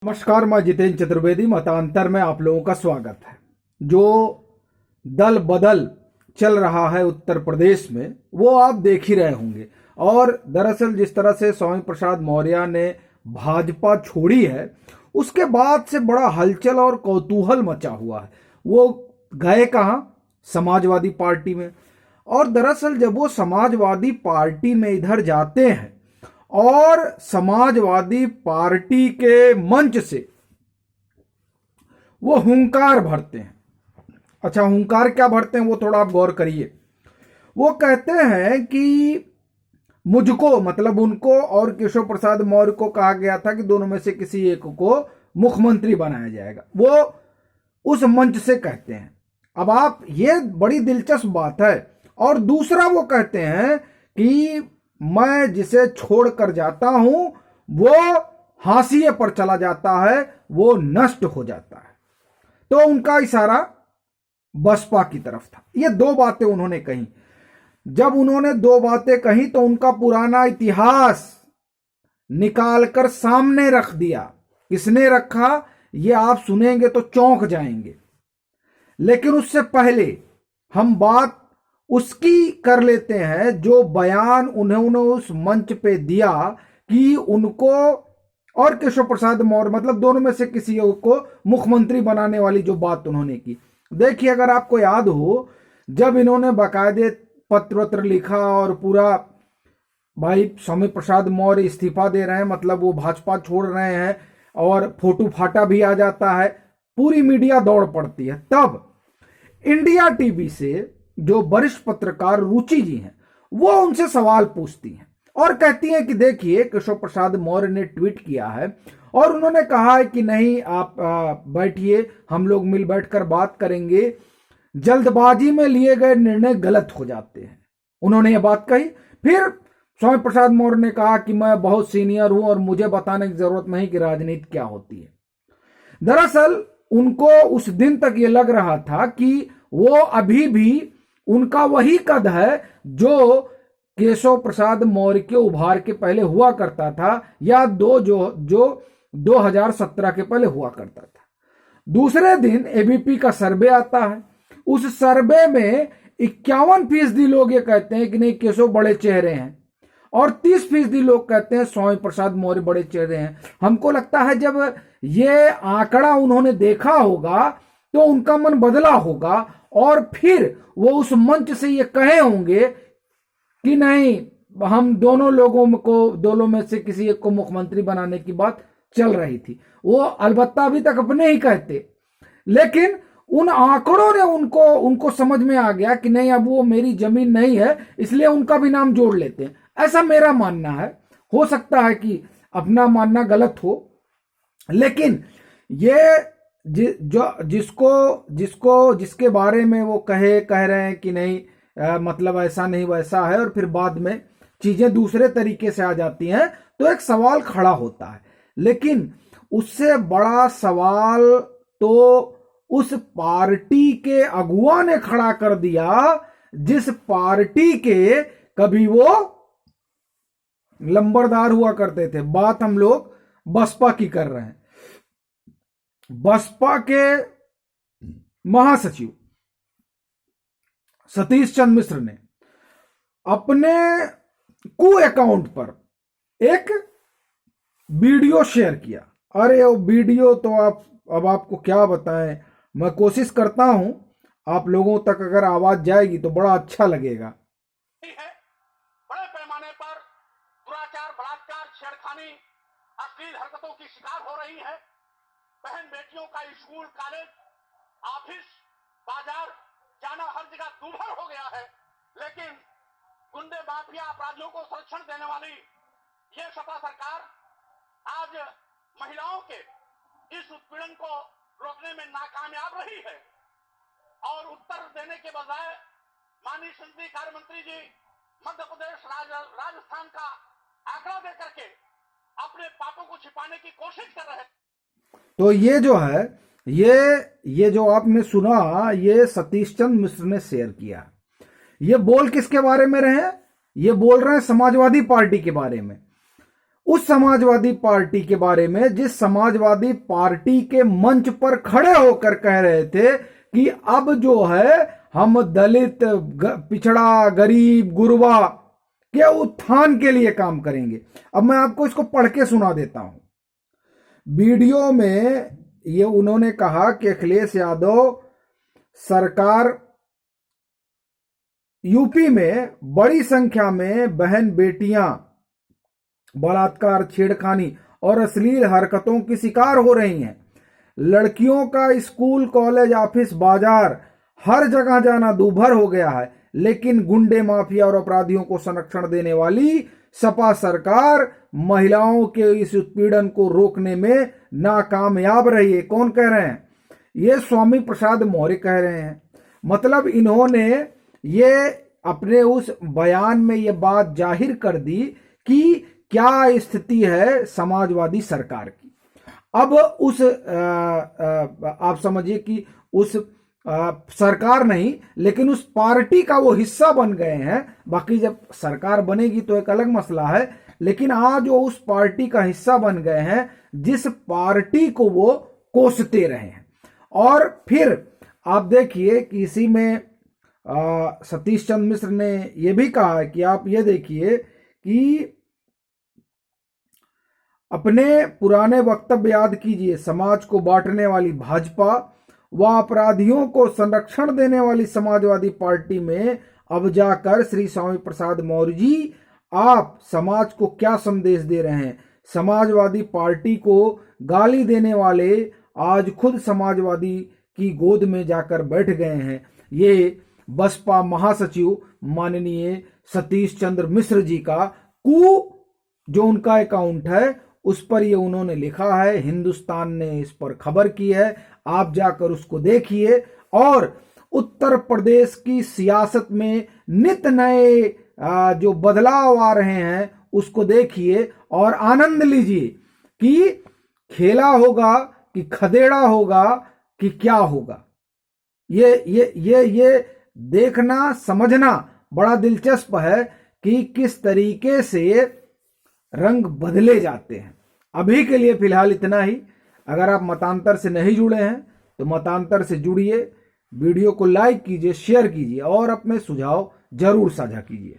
नमस्कार, मैं जितेंद्र चतुर्वेदी। मतांतर में आप लोगों का स्वागत है। जो दल बदल चल रहा है उत्तर प्रदेश में वो आप देख ही रहे होंगे। और दरअसल जिस तरह से स्वामी प्रसाद मौर्य ने भाजपा छोड़ी है उसके बाद से बड़ा हलचल और कौतूहल मचा हुआ है। वो गए कहाँ? समाजवादी पार्टी में। और दरअसल जब वो समाजवादी पार्टी में इधर जाते हैं और समाजवादी पार्टी के मंच से वो हुंकार भरते हैं। अच्छा, हुंकार क्या भरते हैं वो थोड़ा आप गौर करिए। वो कहते हैं कि मुझको, मतलब उनको और केशव प्रसाद मौर्य को कहा गया था कि दोनों में से किसी एक को मुख्यमंत्री बनाया जाएगा। वो उस मंच से कहते हैं। अब आप, ये बड़ी दिलचस्प बात है। और दूसरा वो कहते हैं कि मैं जिसे छोड़कर जाता हूं वो हाशिए पर चला जाता है, वो नष्ट हो जाता है। तो उनका इशारा बसपा की तरफ था। ये दो बातें उन्होंने कही। जब उन्होंने दो बातें कही तो उनका पुराना इतिहास निकालकर सामने रख दिया। किसने रखा ये आप सुनेंगे तो चौंक जाएंगे। लेकिन उससे पहले हम बात उसकी कर लेते हैं जो बयान उन्होंने उस मंच पे दिया कि उनको और केशव प्रसाद मौर्य, मतलब दोनों में से किसी को मुख्यमंत्री बनाने वाली जो बात उन्होंने की। देखिए, अगर आपको याद हो, जब इन्होंने बाकायदे पत्र लिखा और पूरा, भाई स्वामी प्रसाद मौर्य इस्तीफा दे रहे हैं, मतलब वो भाजपा छोड़ रहे हैं, और फोटो फाटा भी आ जाता है, पूरी मीडिया दौड़ पड़ती है। तब इंडिया टीवी से जो वरिष्ठ पत्रकार रुचि जी हैं वो उनसे सवाल पूछती हैं और कहती हैं कि देखिए, केशव प्रसाद मौर्य ने ट्वीट किया है और उन्होंने कहा है कि नहीं, आप बैठिए, हम लोग मिल बैठकर बात करेंगे, जल्दबाजी में लिए गए निर्णय गलत हो जाते हैं। उन्होंने ये बात कही। फिर स्वामी प्रसाद मौर्य ने कहा कि मैं बहुत सीनियर हूं और मुझे बताने की जरूरत नहीं कि राजनीति क्या होती है। दरअसल उनको उस दिन तक ये लग रहा था कि वो अभी भी उनका वही कद है जो केशव प्रसाद मौर्य के उभार के पहले हुआ करता था, या जो 2017 के पहले हुआ करता था। दूसरे दिन एबीपी का सर्वे आता है। उस सर्वे में 51% लोग ये कहते हैं कि नहीं, केशव बड़े चेहरे हैं, और 30% लोग कहते हैं स्वामी प्रसाद मौर्य बड़े चेहरे हैं। हमको लगता है जब ये आंकड़ा उन्होंने देखा होगा तो उनका मन बदला होगा और फिर वो उस मंच से ये कहे होंगे कि नहीं, हम दोनों में से किसी एक को मुख्यमंत्री बनाने की बात चल रही थी। वो अलबत्ता अभी तक अपने ही कहते, लेकिन उन आंकड़ों ने उनको समझ में आ गया कि नहीं, अब वो मेरी जमीन नहीं है, इसलिए उनका भी नाम जोड़ लेते हैं। ऐसा मेरा मानना है। हो सकता है कि अपना मानना गलत हो, लेकिन ये जिसके बारे में वो कह रहे हैं कि नहीं, मतलब ऐसा नहीं वैसा है, और फिर बाद में चीजें दूसरे तरीके से आ जाती हैं, तो एक सवाल खड़ा होता है। लेकिन उससे बड़ा सवाल तो उस पार्टी के अगुआ ने खड़ा कर दिया जिस पार्टी के कभी वो लंबरदार हुआ करते थे। बात हम लोग बसपा की कर रहे हैं। बसपा के महासचिव सतीश चंद्र मिश्र ने अपने कू अकाउंट पर एक वीडियो शेयर किया। अरे वो वीडियो तो अब आपको क्या बताएं, मैं कोशिश करता हूं आप लोगों तक अगर आवाज जाएगी तो बड़ा अच्छा लगेगा। बड़े पैमाने पर दुराचार, बलात्कार, छेड़खानी, अश्लील हरकतों की शिकार हो रही है। बहन बेटियों का स्कूल, कॉलेज, ऑफिस, बाजार जाना हर जगह दूभर हो गया है। लेकिन गुंडे, माफिया, अपराधियों को संरक्षण देने वाली ये सपा सरकार आज महिलाओं के इस उत्पीड़न को रोकने में नाकामयाब रही है। और उत्तर देने के बजाय माननीय संसदीय कार्य मंत्री जी मध्य प्रदेश, राजस्थान का आंकड़ा दे करके अपने पापों को छिपाने की कोशिश कर रहे हैं। तो ये जो है, ये जो आपने सुना, ये सतीश चंद्र मिश्र ने शेयर किया। ये बोल किसके बारे में रहे हैं? ये बोल रहे हैं समाजवादी पार्टी के बारे में। उस समाजवादी पार्टी के बारे में जिस समाजवादी पार्टी के मंच पर खड़े होकर कह रहे थे कि अब जो है हम दलित, पिछड़ा, गरीब, गुरबा के उत्थान के लिए काम करेंगे। अब मैं आपको इसको पढ़ के सुना देता हूं। वीडियो में ये उन्होंने कहा कि अखिलेश यादव सरकार यूपी में बड़ी संख्या में बहन बेटियां बलात्कार, छेड़खानी और अश्लील हरकतों की शिकार हो रही हैं। लड़कियों का स्कूल, कॉलेज, ऑफिस, बाजार हर जगह जाना दूभर हो गया है, लेकिन गुंडे, माफिया और अपराधियों को संरक्षण देने वाली सपा सरकार महिलाओं के इस उत्पीड़न को रोकने में नाकामयाब रही है। कौन कह रहे हैं? ये स्वामी प्रसाद मौर्य कह रहे हैं। मतलब इन्होंने ये अपने उस बयान में ये बात जाहिर कर दी कि क्या स्थिति है समाजवादी सरकार की। अब उस आप समझिए कि उस सरकार नहीं, लेकिन उस पार्टी का वो हिस्सा बन गए हैं। बाकी जब सरकार बनेगी तो एक अलग मसला है, लेकिन आज वो उस पार्टी का हिस्सा बन गए हैं जिस पार्टी को वो कोसते रहे हैं। और फिर आप देखिए कि इसी में सतीश चंद्र मिश्र ने यह भी कहा है कि आप ये देखिए कि अपने पुराने वक्तव्य याद कीजिए। समाज को बांटने वाली भाजपा व अपराधियों को संरक्षण देने वाली समाजवादी पार्टी में अब जाकर श्री स्वामी प्रसाद मौर्य जी आप समाज को क्या संदेश दे रहे हैं? समाजवादी पार्टी को गाली देने वाले आज खुद समाजवादी की गोद में जाकर बैठ गए हैं। ये बसपा महासचिव माननीय सतीश चंद्र मिश्र जी का जो उनका अकाउंट है उस पर ये उन्होंने लिखा है। हिंदुस्तान ने इस पर खबर की है, आप जाकर उसको देखिए। और उत्तर प्रदेश की सियासत में नित नए जो बदलाव आ रहे हैं उसको देखिए और आनंद लीजिए कि खेला होगा कि खदेड़ा होगा कि क्या होगा। ये देखना समझना बड़ा दिलचस्प है कि किस तरीके से रंग बदले जाते हैं। अभी के लिए फिलहाल इतना ही। अगर आप मतांतर से नहीं जुड़े हैं तो मतांतर से जुड़िए, वीडियो को लाइक कीजिए, शेयर कीजिए और अपने सुझाव जरूर साझा कीजिए।